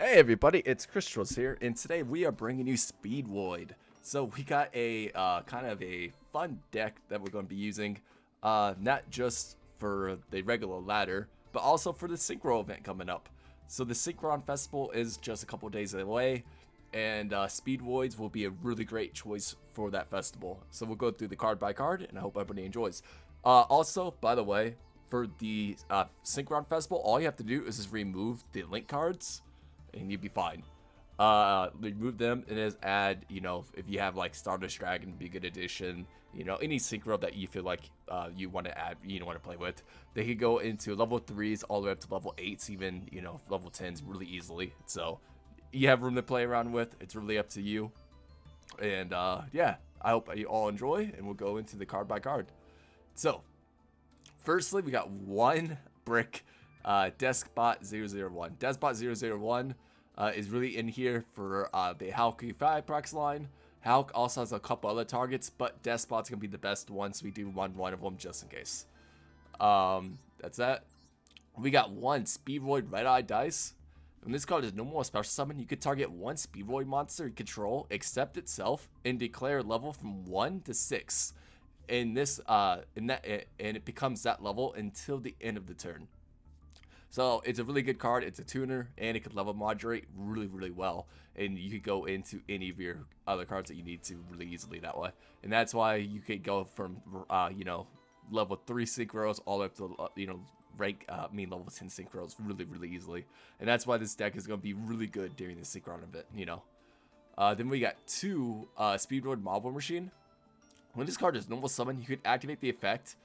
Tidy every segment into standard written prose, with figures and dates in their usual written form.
Hey everybody, it's Crystals here, and today we are bringing you Speedroid. So we got a kind of a fun deck that we're going to be using, not just for the regular ladder, but also for the Synchro event coming up. So the Synchron Festival is just a couple days away, and Speedroids will be a really great choice for that festival. So we'll go through the card by card, and I hope everybody enjoys. Also, by the way, for the Synchron Festival, all you have to do is just remove the link cards and you'd be fine. Remove them and just add, if you have like Stardust Dragon, be a good addition. Any synchro that you feel like you want to add, want to play with. They could go into level 3s all the way up to level 8s, even, level 10s really easily. So you have room to play around with. It's really up to you. And yeah, I hope you all enjoy, and we'll go into the card by card. So, firstly, we got one brick. Deskbot001. Deskbot001 is really in here for the Hulk 5 Prex line. Hulk also has a couple other targets, but Deskbot's gonna be the best one, so we do run one of them just in case. That's that. We got one Speedroid Red Eye Dice. When this card is no more special summon, you could target one Speedroid monster you control, accept itself, and declare level from 1 to 6. And it becomes that level until the end of the turn. So it's a really good card. It's a tuner, and it could level moderate really, really well. And you could go into any of your other cards that you need to really easily that way. And that's why you could go from, level 3 synchros all the way up to, level 10 synchros really, really easily. And that's why this deck is going to be really good during the synchron event, Then we got two Speedroid Marble Machine. When this card is normal summon, you could activate the effect.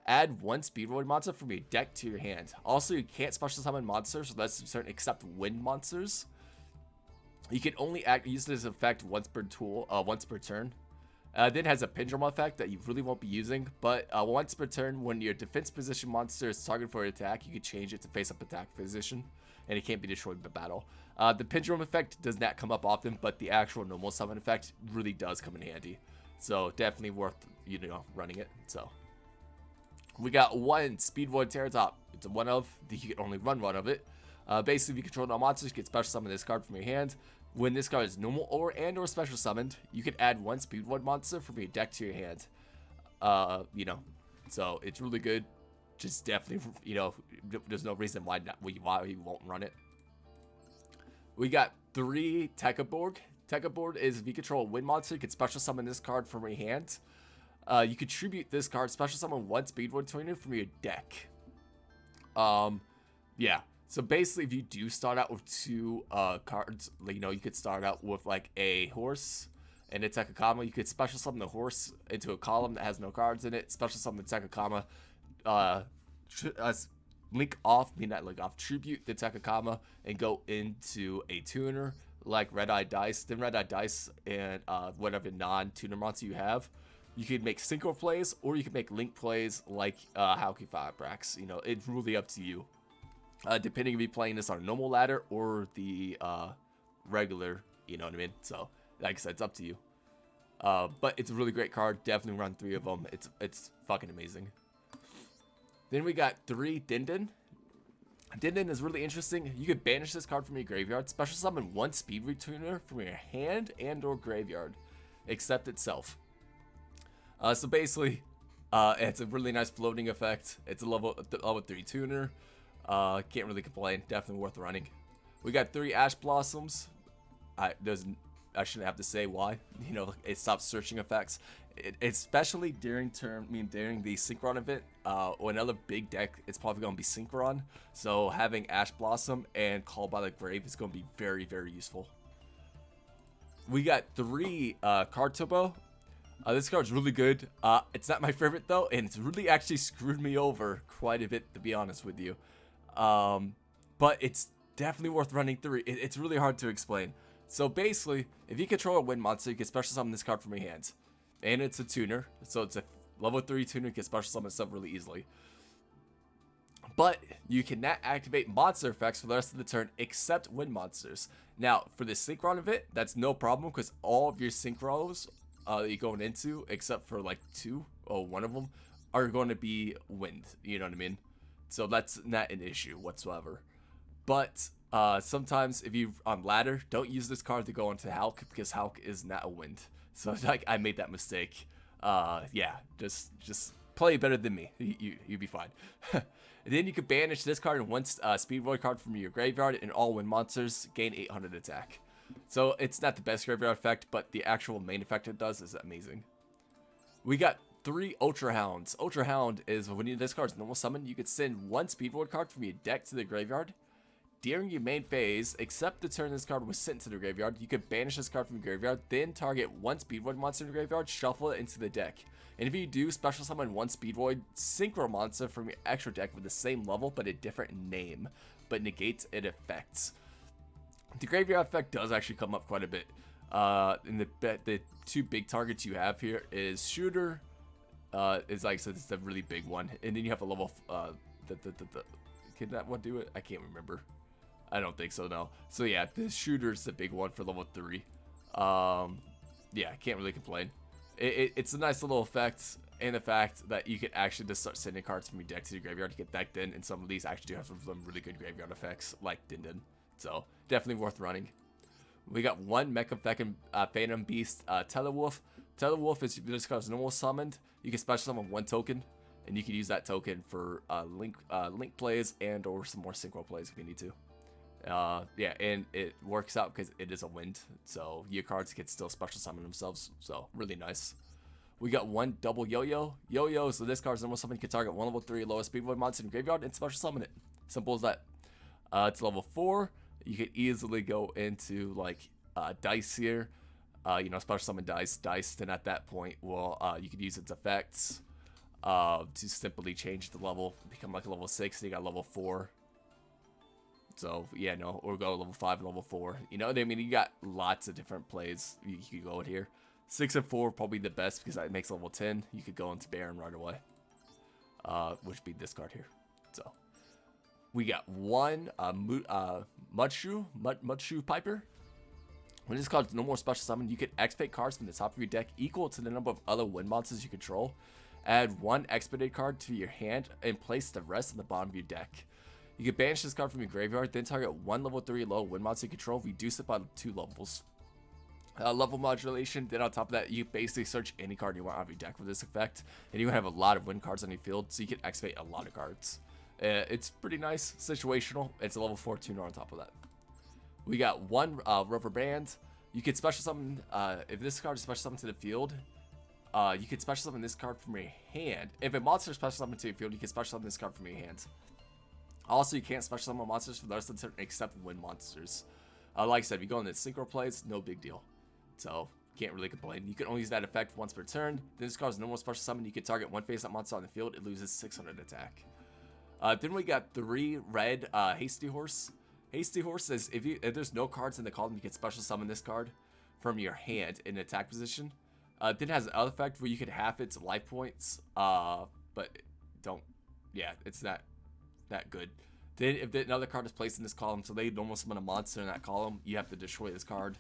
Add one Speedroid monster from your deck to your hand. Also, you can't special summon monsters, so that's certain except wind monsters. You can only use this effect once per turn. Then has a pendulum effect that you really won't be using, but once per turn, when your defense position monster is targeted for an attack, you can change it to face up attack position, and it can't be destroyed by battle. The pendulum effect does not come up often, but the actual normal summon effect really does come in handy. So definitely worth running it. So. We got one Speedroid Terratop. It's a one of. You can only run one of it. Basically, if you control no monsters, you can special summon this card from your hand. When this card is normal or special summoned, you can add one Speedroid monster from your deck to your hand. So it's really good. Just definitely, there's no reason why you won't run it. We got three Tekkaborg. Tekkaborg is if you control a wind monster, you can special summon this card from your hand. You contribute this card, special summon one Speedroid tuner from your deck. Yeah. So basically, if you do start out with two cards, you could start out with like a horse and a Tekakama. You could special summon the horse into a column that has no cards in it. Special summon the Tekakama. Tribute the Tekakama and go into a tuner like Red Eye Dice. Then Red Eye Dice and whatever non-tuner monster you have. You could make synchro plays, or you can make link plays like Hauki Fabrax. It's really up to you. Depending if you're playing this on a normal ladder or the regular, you know what I mean? So, like I said, it's up to you. But it's a really great card. Definitely run three of them. It's fucking amazing. Then we got three Dindin. Dindin is really interesting. You could banish this card from your graveyard. Special summon one Speed Retuner from your hand and or graveyard. Accept itself. So basically, it's a really nice floating effect. It's a level 3 tuner. Can't really complain. Definitely worth running. We got three Ash Blossoms. I shouldn't have to say why. It stops searching effects. Especially during the Synchron event. Or another big deck, it's probably going to be Synchron. So having Ash Blossom and Call by the Grave is going to be very, very useful. We got three Card Turbo. This card's really good. It's not my favorite though, and it's really actually screwed me over quite a bit, to be honest with you. But it's definitely worth running through. It's really hard to explain. So basically, if you control a wind monster, you can special summon this card from your hands. And it's a tuner, so it's a level 3 tuner. You can special summon stuff really easily. But you cannot activate monster effects for the rest of the turn except wind monsters. Now, for the Synchron event, that's no problem because all of your synchros that you're going into, except for like one of them, are going to be wind. You know what I mean? So that's not an issue whatsoever. But Sometimes if you on ladder, don't use this card to go into Hulk because Hulk is not a wind. So like I made that mistake. Yeah, just play better than me. You'd be fine. And then you can banish this card and one Speedroid card from your graveyard, and all wind monsters gain 800 attack. So it's not the best graveyard effect, but the actual main effect it does is amazing. We got 3 Ultra Hounds. Ultra Hound is when you this card's normal summon, you could send 1 Speedroid card from your deck to the graveyard. During your main phase, except the turn this card was sent to the graveyard, you could banish this card from the graveyard, then target 1 Speedroid monster in the graveyard, shuffle it into the deck. And if you do, special summon 1 Speedroid Synchro monster from your extra deck with the same level but a different name, but negates its effects. The graveyard effect does actually come up quite a bit. And the 2 big targets you have here is Shooter, is like I said, it's a really big one, and then you have a level. Can that one do it? I can't remember. I don't think so, no. So yeah, the Shooter's the big one for level 3. Yeah, I can't really complain. It's a nice little effect, and the fact that you can actually just start sending cards from your deck to your graveyard to get decked in, and some of these actually do have some really good graveyard effects, like Din Din. So definitely worth running. We got 1 Mecha Phantom Beast Telewolf. Telewolf is this card's normal summoned. You can special summon 1 token, and you can use that token for link plays and or some more synchro plays if you need to. Yeah, and it works out because it is a wind, so your cards can still special summon themselves, so really nice. We got 1 double Yo-Yo. Yo-Yo, so this card's normal summon, you can target 1 level 3 lowest Speedroid monster in graveyard and special summon it. Simple as that. It's level 4. You could easily go into like Dice here, you know, special summon Dice, then at that point, well, you could use its effects to simply change the level, become like a level 6, and you got level 4. So yeah, no, or go level 5 and level 4. You know what I mean? You got lots of different plays you could go with here. 6 and 4 probably the best because that makes level 10. You could go into Baron right away, which would be this card here. So we got 1 Mudshu Piper. When this card's no more special summon, you can activate cards from the top of your deck equal to the number of other wind monsters you control. Add 1 Expedite card to your hand and place the rest on the bottom of your deck. You can banish this card from your graveyard, then target 1 level 3 low wind monster you control, reduce it by 2 levels. Level modulation, then on top of that, you basically search any card you want out of your deck with this effect, and you have a lot of wind cards on your field, so you can activate a lot of cards. It's pretty nice, situational. It's a level 4 tuner on top of that. We got 1 Rubber Band. You can special summon, if this card is special summoned to the field, you can special summon this card from your hand. If a monster is special summoned to your field, you can special summon this card from your hand. Also, you can't special summon monsters for the rest of the turn except wind monsters. Like I said, if you go into synchro plays, no big deal. So, can't really complain. You can only use that effect once per turn. Then this card's normal special summon. You can target 1 face-up monster on the field. It loses 600 attack. Then we got 3 red Hasty Horse. Hasty Horse says if there's no cards in the column, you can special summon this card from your hand in attack position. Then it has another effect where you can half its life points. But don't, yeah, it's not that good. Then if another card is placed in this column, so they normal summon a monster in that column, you have to destroy this card.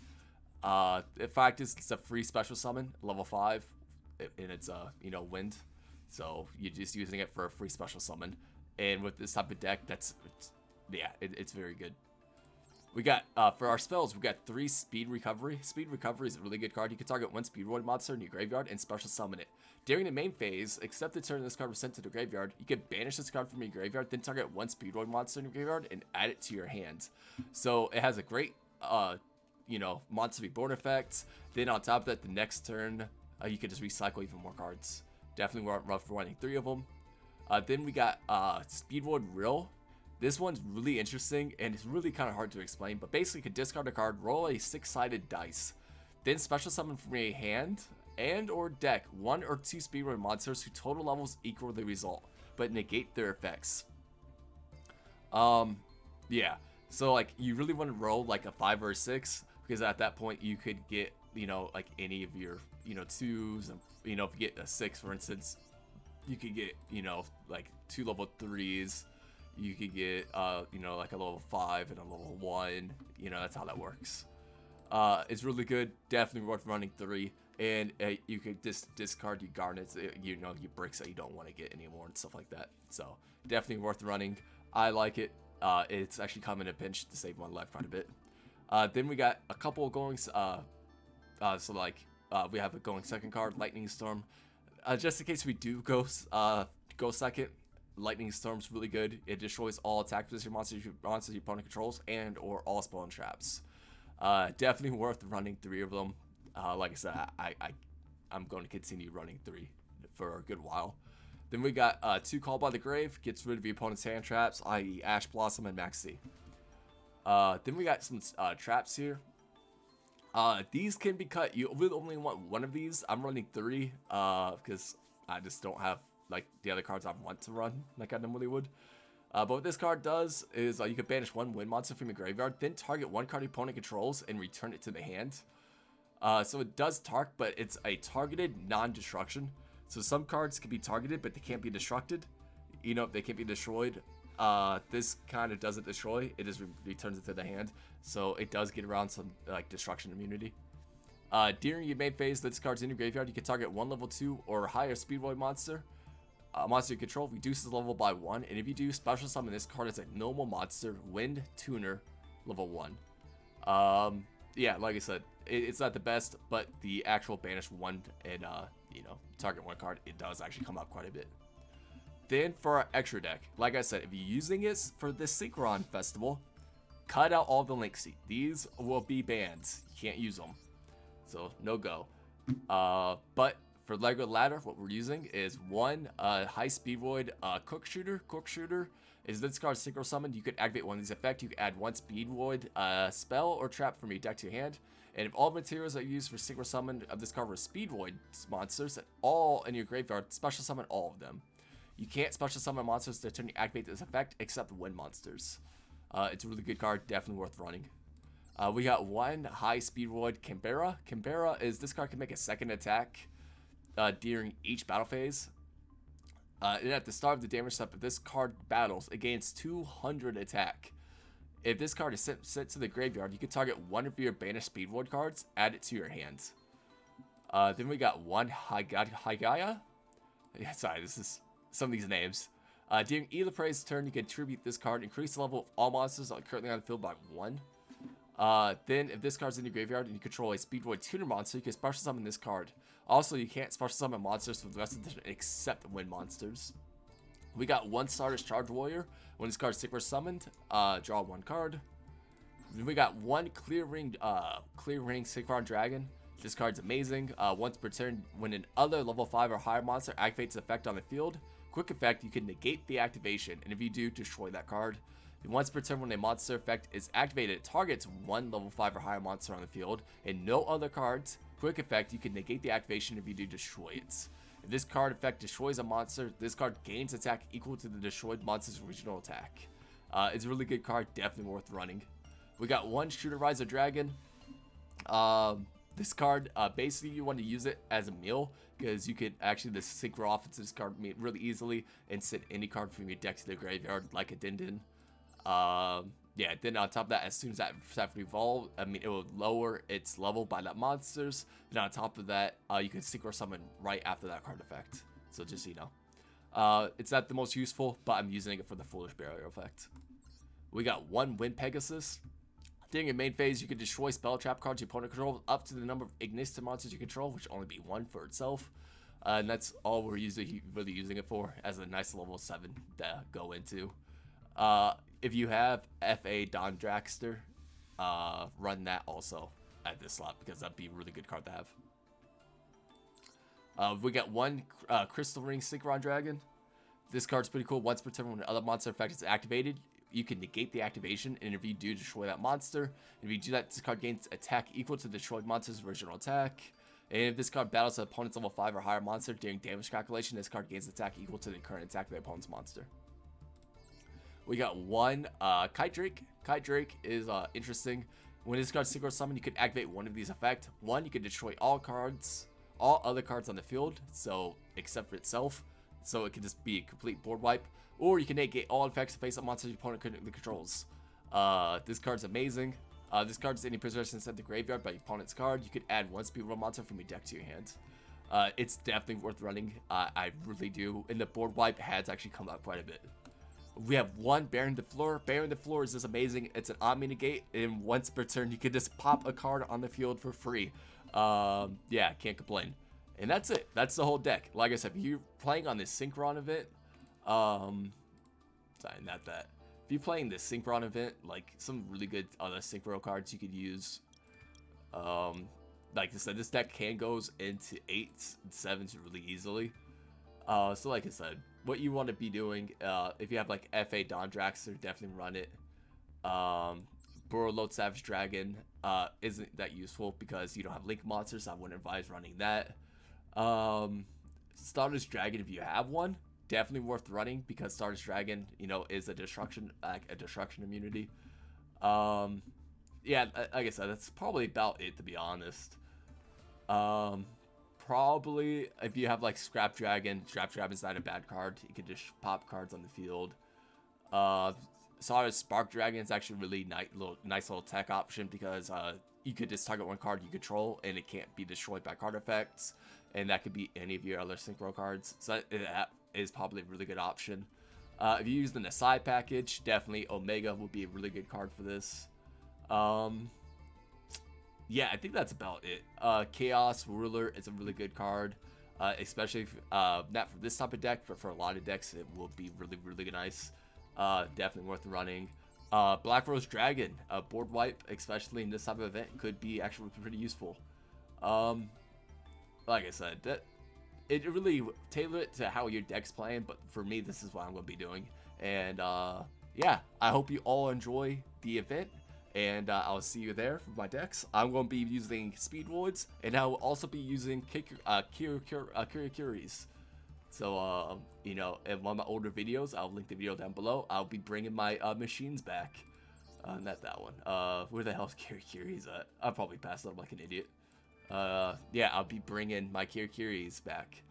In fact, it's a free special summon, level 5, and it's you know, wind, so you're just using it for a free special summon. And with this type of deck, it's very good. We got for our spells, we got 3 Speed Recovery. Speed Recovery is a really good card. You can target 1 Speedroid monster in your graveyard and special summon it. During the main phase, except the turn this card was sent to the graveyard, you can banish this card from your graveyard, then target 1 Speedroid monster in your graveyard and add it to your hand. So it has a great, you know, monster reborn effect. Then on top of that, the next turn, you can just recycle even more cards. Definitely rough for running 3 of them. Then we got Speedroid Rill. This one's really interesting, and it's really kind of hard to explain, but basically you can discard a card, roll a 6-sided dice, then special summon from a hand and or deck 1 or 2 Speedroid monsters whose total levels equal the result, but negate their effects. Yeah, so like you really want to roll like a 5 or a 6, because at that point you could get, you know, like any of your, you know, 2s, and, you know, if you get a 6 for instance, you could get, you know, like 2 level 3s. You could get, you know, like a level 5 and a level 1. You know, that's how that works. It's really good. Definitely worth running 3. And you could discard your garnets, you know, your bricks that you don't want to get anymore and stuff like that. So, definitely worth running. I like it. it's actually come in a pinch to save 1 life quite a bit. Then we got a couple of goings. We have a going second card, Lightning Storm. Just in case we do go second, Lightning Storm's really good. It destroys all attack position monsters your opponent controls and or all spell and traps. Definitely worth running 3 of them. Like I said, I'm going to continue running 3 for a good while. Then we got 2 Call by the Grave, gets rid of your opponent's hand traps, i.e. Ash Blossom and Maxi. Then we got some traps here. These can be cut. You really only want 1 of these. I'm running 3 because I just don't have like the other cards I want to run like I normally would. But what this card does is you can banish 1 wind monster from your graveyard, then target 1 card your opponent controls and return it to the hand. So it does target, but it's a targeted non-destruction. So some cards can be targeted, but they can't be destructed. You know, they can't be destroyed. This kind of doesn't destroy. It just returns it to the hand. So it does get around some like destruction immunity. During your main phase, this card's in your graveyard. You can target 1 level 2 or higher Speedroid monster. Monster you control reduces level by 1, and if you do, special summon this card as a normal monster, Wind Tuner, level 1. Yeah, like I said, it's not the best, but the actual banish 1 and target 1 card, it does actually come up quite a bit. Then for our extra deck, like I said, if you're using it for this Synchro Festival, cut out all the Link Seed. These will be banned. You can't use them, so no go. But for Lego Ladder, what we're using is 1 high Speedroid Cook Shooter. Cook Shooter is this card Synchro Summoned. You could activate 1 of these effects. You can add 1 Speedroid spell or trap from your deck to your hand. And if all materials are used for Synchro Summon of this card were Speedroid monsters, all in your graveyard, special summon all of them. You can't special summon monsters that turn you activate this effect except wind monsters. It's a really good card, definitely worth running. We got 1 high Speedroid Canberra. Canberra is this card can make a second attack during each battle phase. And at the start of the damage step, if this card battles, it gains 200 attack. If this card is sent to the graveyard, you can target 1 of your banished Speedroid cards, add it to your hands. Then we got 1 Hygaya. Yeah, sorry, this is some of these names. During either player's turn, you can tribute this card, increase the level of all monsters currently on the field by 1. Then, if this card's in your graveyard and you control a Speedroid Tuner monster, you can special summon this card. Also, you can't special summon monsters for the rest of the turn except wind monsters. We got 1 Stardust Charge Warrior. When this card is Synchro Summoned, draw 1 card. Then we got 1 Clear Ring Synchron Dragon. This card's amazing. Once per turn, when an other level 5 or higher monster activates the effect on the field, quick effect, you can negate the activation, and if you do, destroy that card. Once per turn, when a monster effect is activated, it targets 1 level 5 or higher monster on the field, and no other cards. Quick effect, you can negate the activation if you do, destroy it. If this card effect destroys a monster, this card gains attack equal to the destroyed monster's original attack. It's a really good card, definitely worth running. We got 1 Shooter Riser Dragon. This card, basically you want to use it as a meal, because you could actually just synchro off into this card really easily and send any card from your deck to the graveyard like a Din. Yeah, then on top of that, as soon as that evolve, it will lower its level by that monsters. Then on top of that, you can Synchro Summon right after that card effect. So just so you know. It's not the most useful, but I'm using it for the Foolish Barrier effect. We got 1 Wind Pegasus. During your main phase, you can destroy spell trap cards your opponent controls up to the number of ignited monsters you control, which will only be 1 for itself. And that's all we're really using it for, as a nice level 7 to go into. If you have FA Don Dragster, run that also at this slot, because that'd be a really good card to have. We got 1 Crystal Ring Synchron Dragon. This card's pretty cool. Once per turn, when another monster effect is activated, you can negate the activation, and if you do, destroy that monster. And if you do that, this card gains attack equal to the destroyed monster's original attack. And if this card battles an opponent's level 5 or higher monster during damage calculation, this card gains attack equal to the current attack of the opponent's monster. We got 1 Kite Drake. Kite Drake is interesting. When this card Synchro Summon, you can activate 1 of these effects. 1, you can destroy all other cards on the field, so except for itself. So it can just be a complete board wipe. Or you can negate all effects face up monsters your opponent currently controls. This card's amazing. This card's any possession sent to the graveyard by your opponent's card. You could add 1 Speedroid monster from your deck to your hand. It's definitely worth running. I really do. And the board wipe has actually come out quite a bit. We have one Baron de Fleur. Baron de Fleur is just amazing. It's an omni negate, and once per turn, you can just pop a card on the field for free. Yeah, can't complain. And that's it. That's the whole deck. Like I said, if you're playing on this Synchron event, sorry, not that. If you're playing this Synchron event, like some really good other Synchro cards you could use. Like I said, this deck can goes into 8s and 7s really easily. So like I said, what you want to be doing, if you have like FA Don Draxler, definitely run it. Burrow Savage Dragon isn't that useful because you don't have Link monsters, so I wouldn't advise running that. Stardust Dragon, if you have one, definitely worth running because Stardust Dragon, you know, is a destruction immunity. Yeah, like I said, that's probably about it, to be honest. Probably if you have like Scrap Dragon's not a bad card. You can just pop cards on the field. Spark Dragon is actually really nice little tech option because you could just target one card you control and it can't be destroyed by card effects, and that could be any of your other Synchro cards. So that is probably a really good option. If you use the side package, definitely Omega would be a really good card for this. Yeah, I think that's about it. Chaos Ruler is a really good card, especially if, not for this type of deck, but for a lot of decks, it will be really nice. Definitely worth running. Black Rose Dragon, board wipe, especially in this type of event, could be actually pretty useful. Like I said, it really tailor it to how your deck's playing, but for me, this is what I'm going to be doing. And yeah, I hope you all enjoy the event. And I'll see you there for my decks. I'm going to be using Speedroids, and I will also be using Kirikiris. So, you know, in one of my older videos, I'll link the video down below. I'll be bringing my machines back. Not that one. Where the hell's Kirikiris at? I'll probably pass it up like an idiot. Yeah, I'll be bringing my Kirikiris back.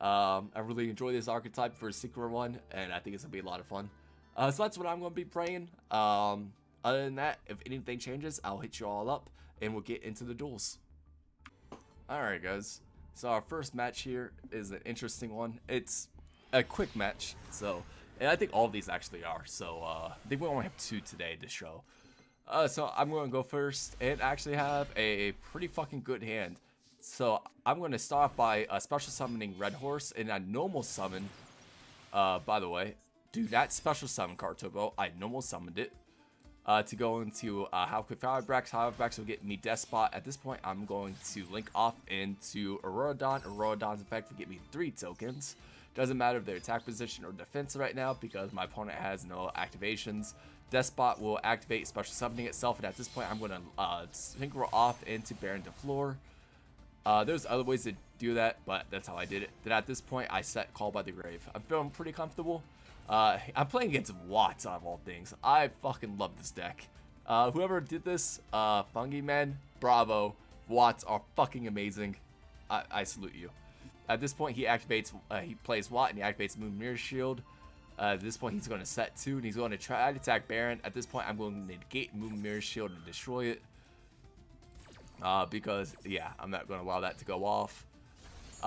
I really enjoy this archetype for a Synchro one, and I think it's going to be a lot of fun. So that's what I'm going to be playing. Other than that, if anything changes, I'll hit you all up, and we'll get into the duels. Alright guys, so our first match here is an interesting one. It's a quick match, so, and I think all of these actually are, so I think we only have 2 today to show. So I'm going to go first, and actually have a pretty fucking good hand. So I'm going to start by special summoning Red Horse, and I normal summon, by the way, do that special summon card Turbo, I normal summoned it. To go into how quick Firebrax will get me Despot. At this point, I'm going to link off into Auroradon. Auroradon's effect will get me 3 tokens. Doesn't matter if they're attack position or defense right now because my opponent has no activations. Despot will activate special summoning itself, and at this point, I'm going to synchro off into Baron de Fleur. There's other ways to do that, but that's how I did it. Then at this point, I set Call by the Grave. I'm feeling pretty comfortable. I'm playing against Watts out of all things. I fucking love this deck. Whoever did this, Fungi Men, bravo. Watts are fucking amazing. I salute you. At this point, he activates, he plays Watt and he activates Moon Mirror Shield. At this point, he's going to set 2 and he's going to try to attack Baron. At this point, I'm going to negate Moon Mirror Shield and destroy it. Because, yeah, I'm not going to allow that to go off.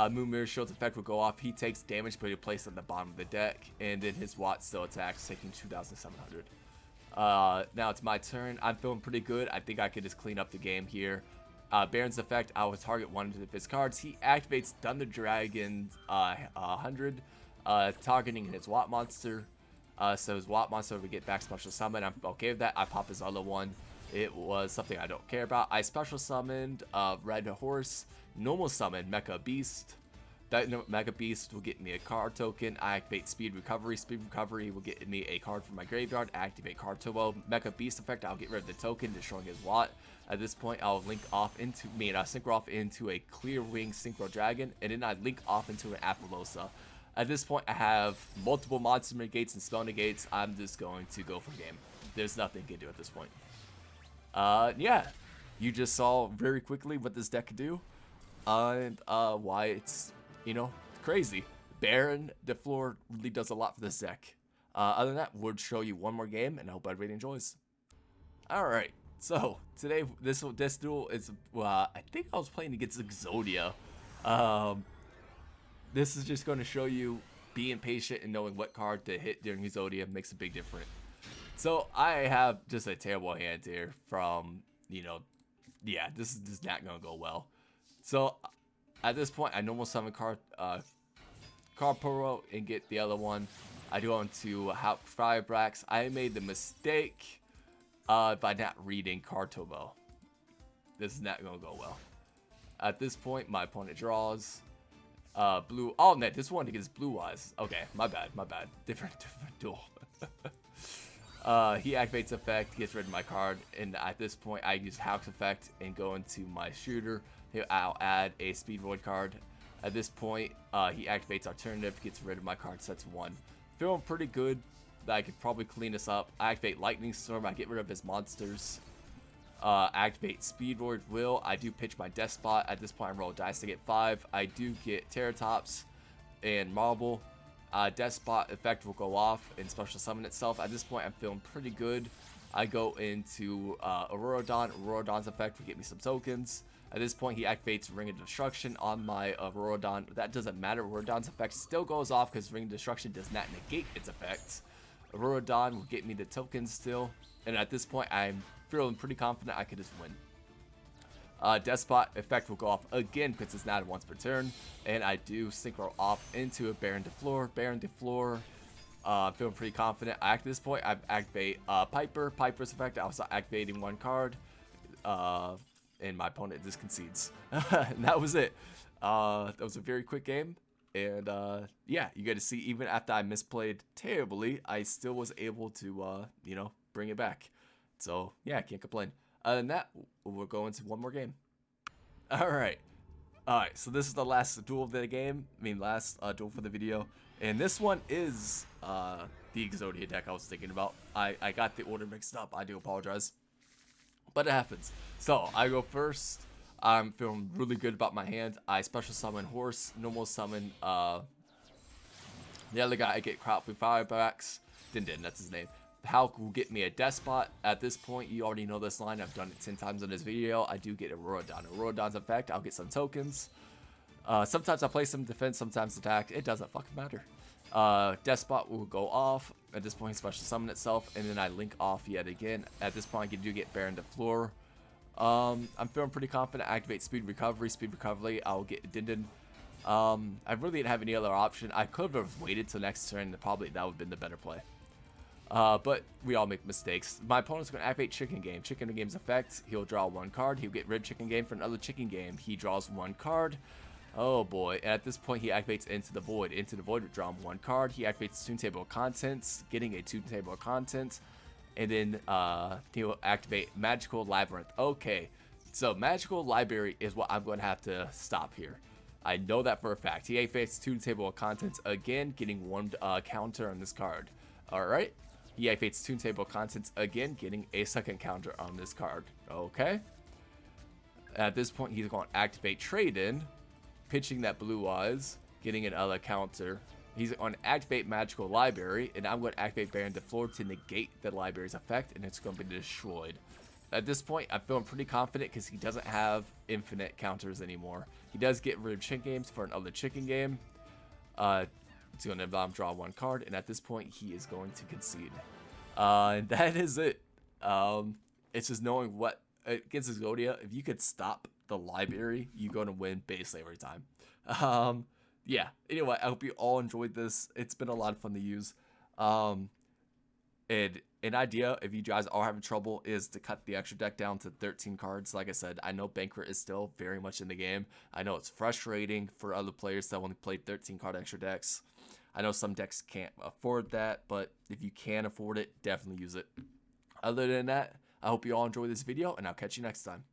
Moon Mirror Shield's effect will go off. He takes damage, but he'll place on the bottom of the deck, and then his Watt still attacks, taking 2,700. Now it's my turn. I'm feeling pretty good. I think I could just clean up the game here. Baron's effect, I will target one of his cards. He activates Thunder Dragon 100, targeting his Watt monster. So his Watt monster will get back special summon. I'm okay with that. I pop his other one. It was something I don't care about. I special summoned Red Horse. Normal summon Mecha Beast. That Mecha Beast will get me a card token. I activate Speed Recovery. Speed Recovery will get me a card from my graveyard. Activate Card Turbo. Mecha Beast effect, I'll get rid of the token, destroying his Watt. At this point, I'll link off into me and I synchro off into a Clear Wing Synchro Dragon, and then I link off into an Appaloosa. At this point, I have multiple monster negates and spell negates. I'm just going to go for game. There's nothing you can do at this point. Yeah, you just saw very quickly what this deck could do. And why it's, you know, crazy. Baron de Fleur really does a lot for this deck. Other than that, we'll show you one more game, and I hope everybody enjoys. Alright, so today this duel is, I think I was playing against Exodia. This is just going to show you being patient and knowing what card to hit during Exodia makes a big difference. So I have just a terrible hand here from, yeah, this is just not going to go well. So at this point, I normal summon card Pro and get the other one. I go into Firebrax. I made the mistake by not reading Card Turbo. This is not going to go well. At this point, my opponent draws blue. Oh, no, this one gets blue eyes. Okay, my bad. Different duel. He activates effect, gets rid of my card, and at this point, I use Hawk's effect and go into my shooter. I'll add a Speedroid card. At this point, he activates alternative, gets rid of my card, sets 1. Feeling pretty good that I could probably clean this up. I activate Lightning Storm, I get rid of his monsters. Activate Speedroid Will. I do pitch my Despot. At this point, I roll dice to get 5. I do get Terratops and Marble. Despot effect will go off and special summon itself. At this point, I'm feeling pretty good. I go into Auroradon. Auroradon's effect will get me some tokens. At this point, he activates Ring of Destruction on my Auroradon. That doesn't matter. Auroradon's effect still goes off because Ring of Destruction does not negate its effects. Auroradon will get me the tokens still. And at this point, I'm feeling pretty confident I could just win. Despot effect will go off again because it's not a once per turn. And I do Synchro off into a Baron de Fleur. Baron de Fleur, feeling pretty confident. At this point, I activate Piper. Piper's effect, I was activating 1 card. And my opponent just concedes. And that was it. That was a very quick game. And yeah, you get to see even after I misplayed terribly, I still was able to, bring it back. So yeah, I can't complain. Other than that, we'll go into one more game. Alright, so this is the last duel of the game. Last duel for the video. And this one is the Exodia deck I was thinking about. I got the order mixed up. I do apologize. But it happens. So I go first. I'm feeling really good about my hand. I special summon Horse, normal summon the other guy. I get Crop with Firebacks. Din, that's his name. Hulk will get me a Despot. At this point, you already know this line. I've done it 10 times in this video. I do get Auroradon. Auroradon's effect, I'll get some tokens. Sometimes I play some defense, sometimes attack. It doesn't fucking matter. Despot will go off. At this point, special summon itself, and then I link off yet again. At this point, I do get Baron de Fleur. I'm feeling pretty confident. I activate Speed Recovery. Speed Recovery, I'll get Din. I really didn't have any other option. I could have waited till next turn, and probably that would have been the better play. But we all make mistakes. My opponent's going to activate Chicken Game. Chicken Game's effect, he'll draw 1 card. He'll get rid of Chicken Game for another Chicken Game. He draws 1 card. Oh boy, and at this point he activates Into the Void. Into the Void will draw 1 card. He activates Toon Table of Contents, getting a Toon Table of Contents. And then he'll activate Magical Labyrinth. Okay, so Magical Library is what I'm going to have to stop here. I know that for a fact. He activates Toon Table of Contents again, getting 1 counter on this card. Alright, he activates Toon Table of Contents again, getting a 2nd counter on this card. Okay, at this point he's going to activate Trade-In, pitching that Blue Eyes, getting another counter. He's going to activate Magical Library, and I'm going to activate Baron de Fleur to negate the library's effect, and it's going to be destroyed. At this point, I'm feeling pretty confident because he doesn't have infinite counters anymore. He does get rid of Chicken Games for another Chicken Game. It's going to draw 1 card, and at this point, he is going to concede. And that is it. It's just knowing what against Exodia, if you could stop the library, you're going to win basically every time. Yeah, anyway, I hope you all enjoyed this. It's been a lot of fun to use. And an idea, if you guys are having trouble, is to cut the extra deck down to 13 cards. Like I said, I know Banquet is still very much in the game. I know it's frustrating for other players that want to play 13 card extra decks. I know some decks can't afford that, but if you can afford it, definitely use it. Other than that, I hope you all enjoy this video, and I'll catch you next time.